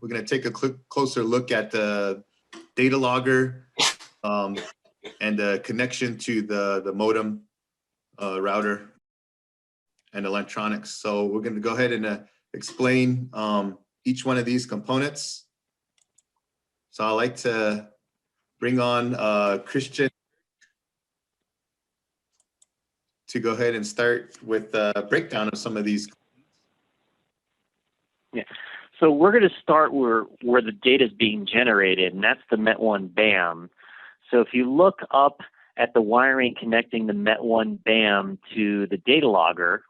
we're going to take a closer look at the data logger and the connection to the modem, router, and electronics. So we're going to go ahead and explain each one of these components. So I'd like to bring on Christian to go ahead and start with a breakdown of some of these. Yeah. So we're going to start where the data is being generated, and that's the Met1 BAM. So if you look up at the wiring connecting the Met1 BAM to the data logger,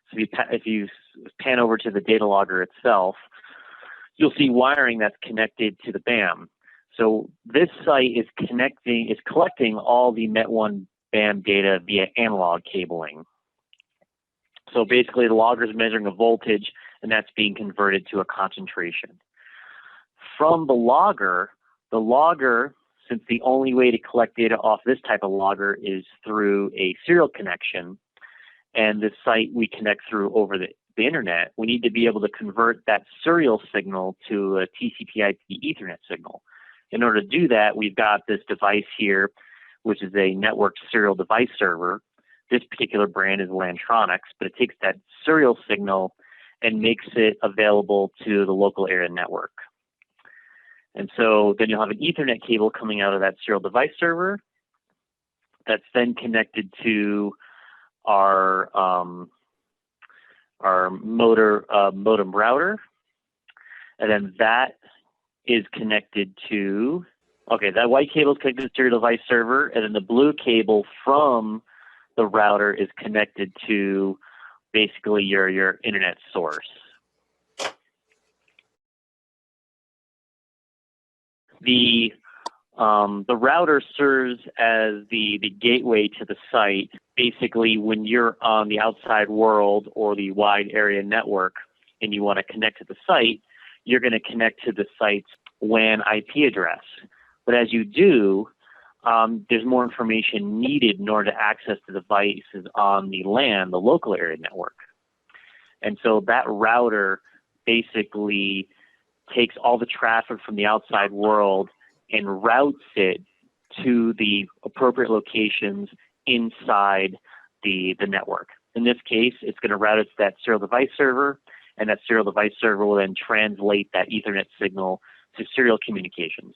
so if you pan over to the data logger itself, you'll see wiring that's connected to the BAM. So this site is collecting all the Met1 BAM data via analog cabling. So basically the logger is measuring a voltage, and that's being converted to a concentration. From the logger, since the only way to collect data off this type of logger is through a serial connection, and this site we connect through over the internet, we need to be able to convert that serial signal to a TCP/IP Ethernet signal. In order to do that, we've got this device here, which is a networked serial device server. This particular brand is Lantronix, but it takes that serial signal and makes it available to the local area network. And so then you'll have an Ethernet cable coming out of that serial device server that's then connected to our modem router, and then that is connected to, that white cable is connected to the serial device server, and then the blue cable from the router is connected to basically your internet source. The router serves as the gateway to the site. Basically, when you're on the outside world or the wide area network and you want to connect to the site, you're going to connect to the site's WAN IP address. But as you do, there's more information needed in order to access the devices on the LAN, the local area network. And so that router basically takes all the traffic from the outside world and routes it to the appropriate locations inside the network. In this case, it's going to route it to that serial device server, and that serial device server will then translate that Ethernet signal to serial communications.